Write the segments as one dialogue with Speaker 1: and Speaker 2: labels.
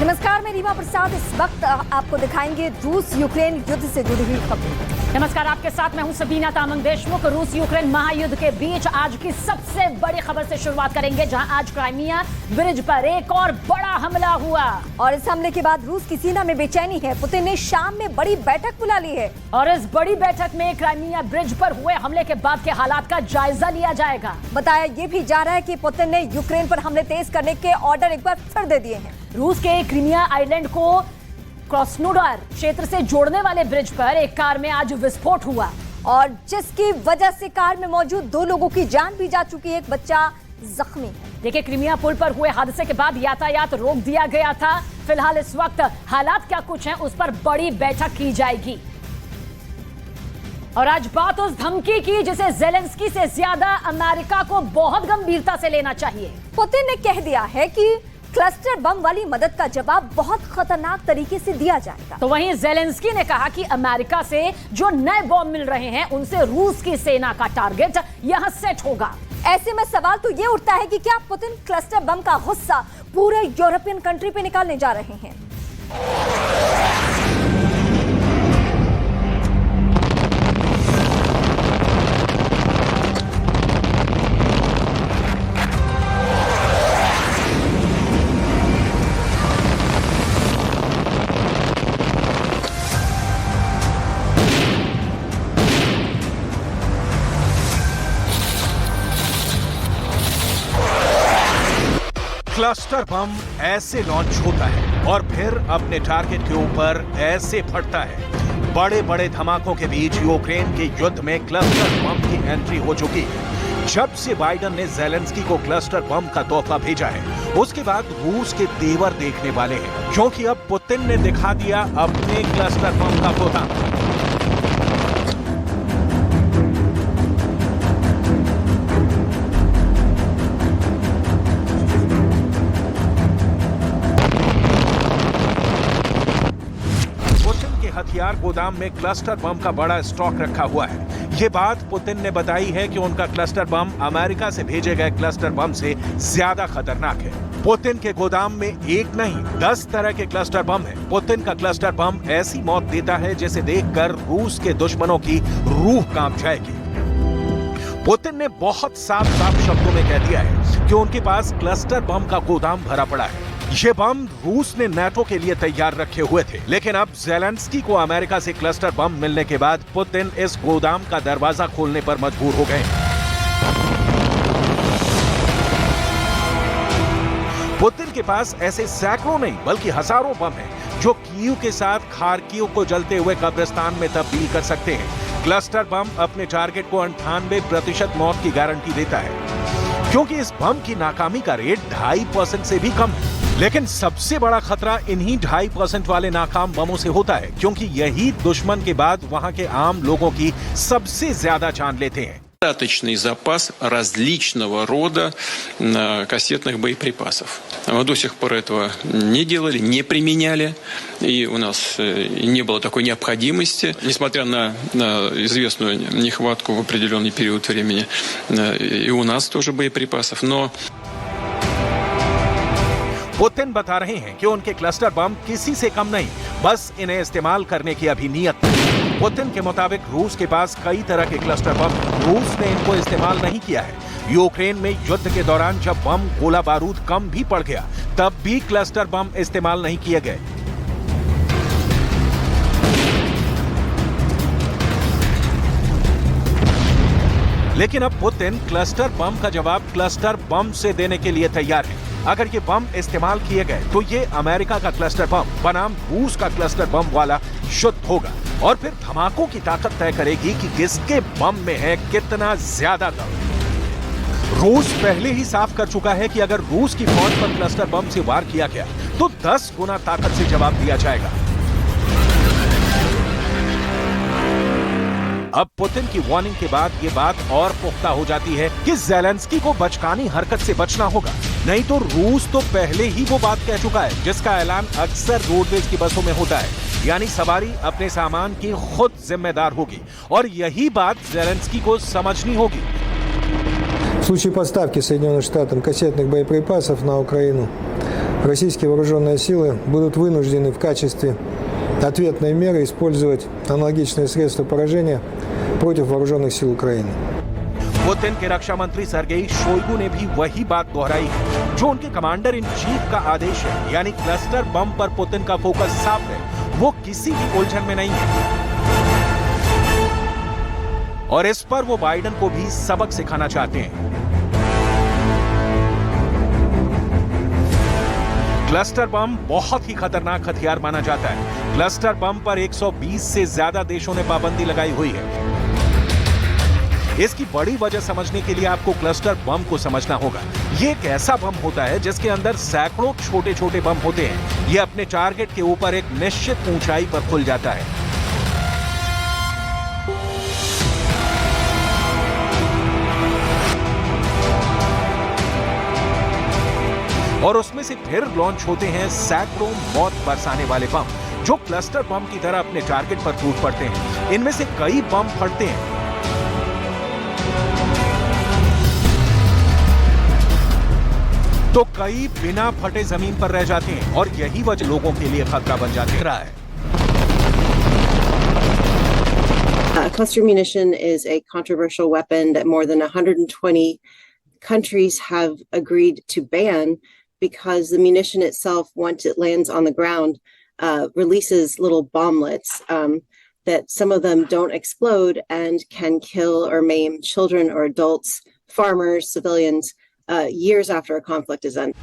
Speaker 1: नमस्कार, मैं रीमा प्रसाद। इस वक्त आपको दिखाएंगे रूस यूक्रेन युद्ध से जुड़ी हुई खबरें।
Speaker 2: नमस्कार, आपके साथ मैं हूं सबीना तामंग देशमुख। रूस यूक्रेन महायुद्ध के बीच आज की सबसे बड़ी खबर से शुरुआत करेंगे, जहां आज क्राइमिया ब्रिज पर एक और बड़ा हमला हुआ
Speaker 1: और इस हमले के बाद रूस की सीना में बेचैनी है। पुतिन ने शाम में बड़ी बैठक बुला ली है
Speaker 2: और इस बड़ी बैठक में क्राइमिया ब्रिज पर हुए हमले के बाद के हालात का जायजा लिया जाएगा।
Speaker 1: बताया ये भी जा रहा है कि पुतिन ने यूक्रेन पर हमले तेज करने के ऑर्डर एक बार फिर दे दिए हैं।
Speaker 2: रूस के क्रीमिया आइलैंड को क्रॉस्नोडार क्षेत्र से जोड़ने वाले ब्रिज पर एक कार में आज विस्फोट हुआ
Speaker 1: और जिसकी वजह से कार में मौजूद 2 लोगों की जान भी जा चुकी है, एक बच्चा जख्मी है।
Speaker 2: देखिए, क्रीमिया पुल पर हुए हादसे के बाद यातायात रोक दिया गया था। फिलहाल इस वक्त हालात क्या कुछ हैं, उस पर बड़ी बैठक की जाएगी। और आज बात उस धमकी की जिसे जेलेंस्की से ज्यादा अमेरिका को बहुत गंभीरता से लेना चाहिए।
Speaker 1: पुतिन ने कह दिया है कि क्लस्टर बम वाली मदद का जवाब बहुत खतरनाक तरीके से दिया जाएगा।
Speaker 2: तो वहीं जेलेंस्की ने कहा कि अमेरिका से जो नए बम मिल रहे हैं उनसे रूस की सेना का टारगेट यहां सेट होगा।
Speaker 1: ऐसे में सवाल तो ये उठता है कि क्या पुतिन क्लस्टर बम का गुस्सा पूरे यूरोपियन कंट्री पे निकालने जा रहे हैं।
Speaker 3: क्लस्टर बम ऐसे लॉन्च होता है और फिर अपने टारगेट के ऊपर ऐसे फटता है। बड़े बड़े धमाकों के बीच यूक्रेन के युद्ध में क्लस्टर बम की एंट्री हो चुकी है। जब से बाइडेन ने जेलेंस्की को क्लस्टर बम का तोहफा भेजा है, उसके बाद रूस के तेवर देखने वाले हैं, क्योंकि अब पुतिन ने दिखा दिया अपने क्लस्टर बम का गोदाम। हथियार गोदाम में क्लस्टर बम का बड़ा स्टॉक रखा हुआ है। ये बात पुतिन ने बताई है कि उनका क्लस्टर बम अमेरिका से भेजे गए क्लस्टर बम से ज्यादा खतरनाक है। पुतिन के गोदाम में एक नहीं 10 तरह के क्लस्टर बम है। पुतिन का क्लस्टर बम ऐसी मौत देता है जिसे देखकर रूस के दुश्मनों की रूह कांप जाएगी। पुतिन ने बहुत साफ साफ शब्दों में कह दिया है कि उनके पास क्लस्टर बम का गोदाम भरा पड़ा है। ये बम रूस ने नाटो के लिए तैयार रखे हुए थे, लेकिन अब जेलेंस्की को अमेरिका से क्लस्टर बम मिलने के बाद पुतिन इस गोदाम का दरवाजा खोलने पर मजबूर हो गए। पुतिन के पास ऐसे सैकड़ों नहीं बल्कि हजारों बम हैं, जो कीव के साथ खार्किव को जलते हुए कब्रिस्तान में तब्दील कर सकते हैं। क्लस्टर बम अपने टारगेट को 98% मौत की गारंटी देता है, क्योंकि इस बम की नाकामी का रेट 2.5% से भी कम है। लेकिन सबसे बड़ा खतरा इन्हीं 2.5% वाले नाकाम बमों से होता है, क्योंकि यही दुश्मन के बाद वहां के आम लोगों की सबसे ज्यादा जान लेते हैं।
Speaker 4: Достаточный запас различного рода кассетных боеприпасов. Мы до сих пор этого не делали, не применяли, и у нас не было такой необходимости, несмотря на известную нехватку в определенный период времени, и у нас тоже боеприпасов, но
Speaker 3: पुतिन बता रहे हैं कि उनके क्लस्टर बम किसी से कम नहीं, बस इन्हें इस्तेमाल करने की अभी नीयत है। पुतिन के मुताबिक रूस के पास कई तरह के क्लस्टर बम, रूस ने इनको इस्तेमाल नहीं किया है। यूक्रेन में युद्ध के दौरान जब बम गोला बारूद कम भी पड़ गया, तब भी क्लस्टर बम इस्तेमाल नहीं किए गए। लेकिन अब पुतिन क्लस्टर बम का जवाब क्लस्टर बम से देने के लिए तैयार है। अगर ये बम इस्तेमाल किए गए तो ये अमेरिका का क्लस्टर बम बनाम रूस का क्लस्टर बम वाला युद्ध होगा, और फिर धमाकों की ताकत तय करेगी कि किसके बम में है कितना ज्यादा दम। रूस पहले ही साफ कर चुका है कि अगर रूस की फौज पर क्लस्टर बम से वार किया गया तो 10 गुना ताकत से जवाब दिया जाएगा। अब पुतिन की वार्निंग के बाद ये बात और पुख्ता हो जाती है कि जेलेंस्की को बचकानी हरकत से बचना होगा, नहीं तो रूस तो पहले ही वो बात कह चुका है जिसका ऐलान अक्सर रोडवेज की बसों में होता है, यानी सवारी अपने सामान की खुद जिम्मेदार होगी, और यही बात जेलेंस्की को समझनी होगी।
Speaker 5: В случае поставки Соединенным Штатам кассетных боеприпасов на Украину российские вооруженные силы будут вынуждены в качестве ответной меры использовать аналогичные средства поражения против вооруженных сил Украины.
Speaker 3: पुतिन के रक्षा मंत्री सर्गेई शोइगु ने भी वही बात दोहराई है जो उनके कमांडर इन चीफ का आदेश है, यानी क्लस्टर बम पर पुतिन का फोकस साफ है, वो किसी भी उलझन में नहीं है और इस पर वो बाइडेन को भी सबक सिखाना चाहते हैं। क्लस्टर बम बहुत ही खतरनाक हथियार माना जाता है। क्लस्टर बम पर 120 से ज्यादा देशों ने पाबंदी लगाई हुई है। इसकी बड़ी वजह समझने के लिए आपको क्लस्टर बम को समझना होगा। ये एक ऐसा बम होता है जिसके अंदर सैकड़ों छोटे छोटे बम होते हैं। ये अपने टारगेट के ऊपर एक निश्चित ऊंचाई पर खुल जाता है। और उसमें से फिर लॉन्च होते हैं सैकड़ों मौत बरसाने वाले बम जो क्लस्टर बम की तरह अपने टारगेट पर टूट पड़ते हैं। इनमें से कई बम फटते हैं तो कई बिना फटे जमीन पर रह जाते हैं और यही वजह लोगों के लिए खतरा बन जाती रहा है।
Speaker 6: Cluster munition is a controversial weapon that more than 120 countries have agreed to ban because the munition itself, once it lands on the ground, releases little bomblets that some of them don't explode and can kill or maim children or adults, farmers, civilians, years after a conflict is ended.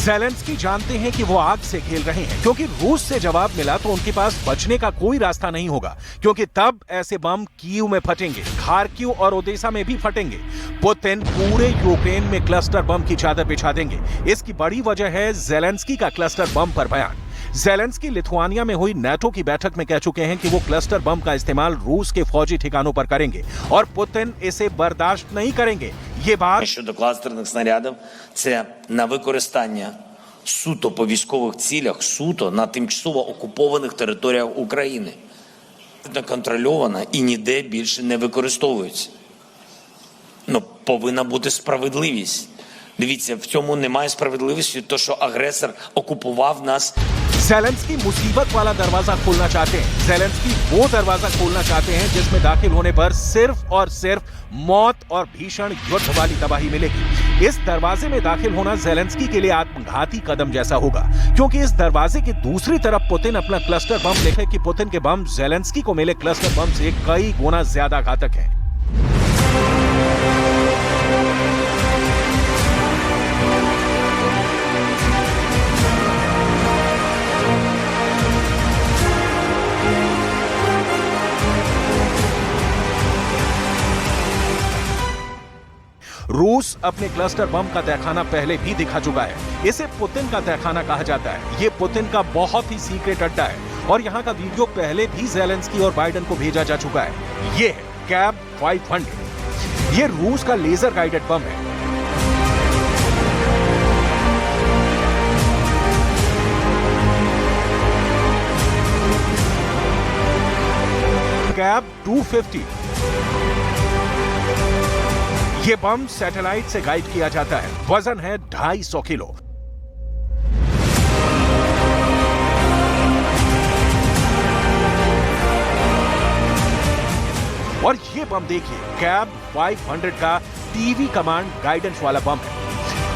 Speaker 3: Zelensky जानते हैं कि वो आग से खेल रहे हैं क्योंकि रूस से जवाब मिला तो उनके पास बचने का कोई रास्ता नहीं होगा क्योंकि तब ऐसे बम कीव में फटेंगे, खार्किव और ओडेसा में भी फटेंगे। पुतिन पूरे यूक्रेन में क्लस्टर बम की चादर बिछा देंगे। इसकी बड़ी वजह है ज़ेलेंस्की का क्लस्टर बम पर बयान। ज़ेलेंस्की लिथुआनिया में हुई नाटो की बैठक में कह चुके हैं कि वो क्लस्टर बम का इस्तेमाल रूस के फौजी ठिकानों पर करेंगे और पुतिन इसे बर्दाश्त नहीं करेंगे। ये बात
Speaker 7: щодо кластерних снарядів – це на використання суто по військових цілях, суто на тимчасово окупованих територіях України. Це контрольовано і ніде більше не використовується. Ну, повинна бути справедливість. Дивіться, в цьому немає справедливості, то що агресор окупував нас.
Speaker 3: ज़ेलेंस्की मुसीबत वाला दरवाजा खोलना चाहते हैं। ज़ेलेंस्की वो दरवाजा खोलना चाहते हैं जिसमें दाखिल होने पर सिर्फ और सिर्फ मौत और भीषण युद्ध वाली तबाही मिलेगी। इस दरवाजे में दाखिल होना ज़ेलेंस्की के लिए आत्मघाती कदम जैसा होगा क्योंकि इस दरवाजे की दूसरी तरफ पुतिन अपना क्लस्टर बम लेकर कि पुतिन के बम ज़ेलेंस्की को मिले क्लस्टर बम से कई गुना ज्यादा घातक है। रूस अपने क्लस्टर बम का तहखाना पहले भी दिखा चुका है। इसे पुतिन का तहखाना कहा जाता है। ये पुतिन का बहुत ही सीक्रेट अड्डा है और यहाँ का वीडियो पहले भी ज़ेलेंस्की और बाइडेन को भेजा जा चुका है। ये है कैब 500। ये रूस का लेजर गाइडेड बम है। कैब 250। ये बम सैटेलाइट से गाइड किया जाता है। वजन है 250 किलो। और ये बम देखिए, कैब 500 का टीवी कमांड गाइडेंस वाला बम है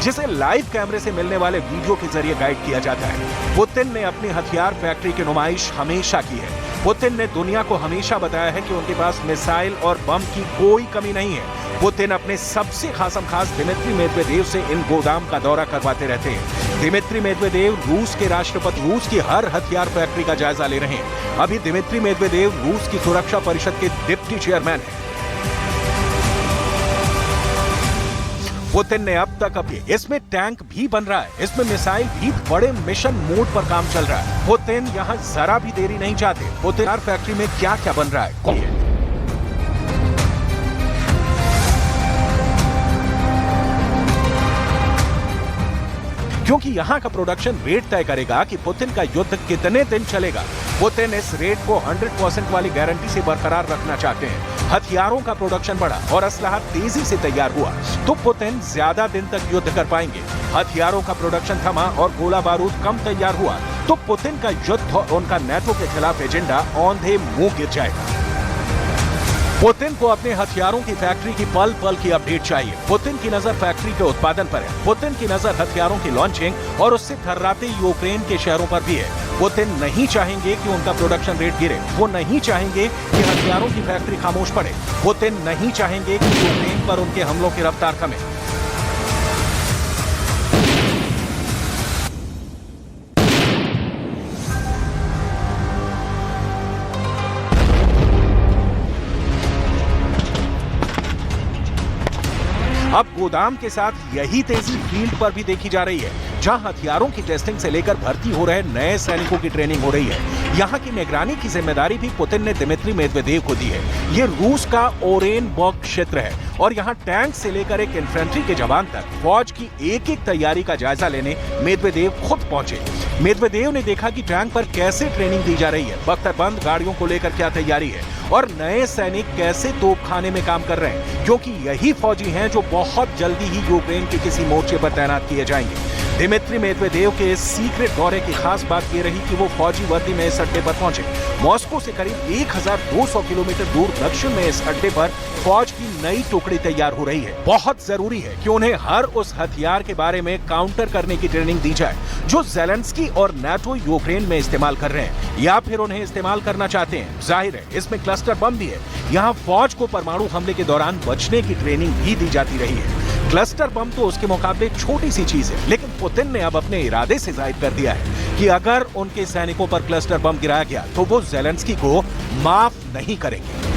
Speaker 3: जिसे लाइव कैमरे से मिलने वाले वीडियो के जरिए गाइड किया जाता है। पुतिन ने अपनी हथियार फैक्ट्री की नुमाइश हमेशा की है। पुतिन ने दुनिया को हमेशा बताया है कि उनके पास मिसाइल और बम की कोई कमी नहीं है। पुतिन अपने सबसे खास दिमित्री मेदवेदेव से इन गोदाम का दौरा करवाते रहते हैं। दिमित्री मेदवेदेव रूस के राष्ट्रपति रूस की हर हथियार फैक्ट्री का जायजा ले रहे हैं। अभी दिमित्री मेदवेदेव रूस की सुरक्षा परिषद के डिप्टी चेयरमैन हैं। पुतिन ने अब तक इसमें टैंक भी बन रहा है, इसमें मिसाइल भी बड़े मिशन मोड पर काम चल रहा है। पुतिन यहाँ जरा भी देरी नहीं चाहते। पुतिन फैक्ट्री में क्या क्या बन रहा है क्योंकि यहाँ का प्रोडक्शन रेट तय करेगा कि पुतिन का युद्ध कितने दिन चलेगा। पुतिन इस रेट को 100% वाली गारंटी से बरकरार रखना चाहते हैं। हथियारों का प्रोडक्शन बढ़ा और असलहा तेजी से तैयार हुआ तो पुतिन ज्यादा दिन तक युद्ध कर पाएंगे। हथियारों का प्रोडक्शन थमा और गोला बारूद कम तैयार हुआ तो पुतिन का युद्ध और उनका नेटो के खिलाफ एजेंडा औंधे मुंह गिर जाएगा। पुतिन को अपने हथियारों की फैक्ट्री की पल पल की अपडेट चाहिए। पुतिन की नजर फैक्ट्री के उत्पादन पर है। पुतिन की नजर हथियारों की लॉन्चिंग और उससे थर्राते यूक्रेन के शहरों पर भी है। पुतिन नहीं चाहेंगे कि उनका प्रोडक्शन रेट गिरे। वो नहीं चाहेंगे कि हथियारों की फैक्ट्री खामोश पड़े। पुतिन नहीं चाहेंगे कि यूक्रेन पर उनके हमलों की रफ्तार कमे। अब गोदाम के साथ यही तेजी फील्ड पर भी देखी जा रही है, जहां हथियारों की टेस्टिंग से लेकर भर्ती हो रहे नए सैनिकों की ट्रेनिंग हो रही है। यहां की निगरानी की जिम्मेदारी भी पुतिन ने दिमित्री मेदवेदेव को दी है। ये रूस का ओरेनबर्ग क्षेत्र है और यहां टैंक से लेकर एक इन्फेंट्री के जवान तक फौज की एक एक तैयारी का जायजा लेने मेदवेदेव खुद पहुंचे। मेदवेदेव ने देखा कि टैंक पर कैसे ट्रेनिंग दी जा रही है, बख्तरबंद गाड़ियों को लेकर क्या तैयारी है और नए सैनिक कैसे तोपखाने में काम कर रहे हैं, क्योंकि यही फौजी हैं जो बहुत जल्दी ही यूक्रेन के किसी मोर्चे पर तैनात किए जाएंगे। दिमित्री मेदवेदेव के इस सीक्रेट दौरे की खास बात ये रही कि वो फौजी वर्दी में इस अड्डे पर पहुंचे। मॉस्को से करीब 1200 किलोमीटर दूर दक्षिण में इस अड्डे पर फौज की नई टुकड़ी तैयार हो रही है। बहुत जरूरी है कि उन्हें हर उस हथियार के बारे में काउंटर करने की ट्रेनिंग दी जाए जो ज़ेलेंस्की और नाटो यूक्रेन में इस्तेमाल कर रहे हैं या फिर उन्हें इस्तेमाल करना चाहते हैं। जाहिर है इसमें क्लस्टर बम भी है। यहाँ फौज को परमाणु हमले के दौरान बचने की ट्रेनिंग भी दी जाती रही है। क्लस्टर बम तो उसके मुकाबले छोटी सी चीज है, लेकिन पुतिन ने अब अपने इरादे से जाहिर कर दिया है कि अगर उनके सैनिकों पर क्लस्टर बम गिराया गया तो वो ज़ेलेंस्की को माफ नहीं करेंगे।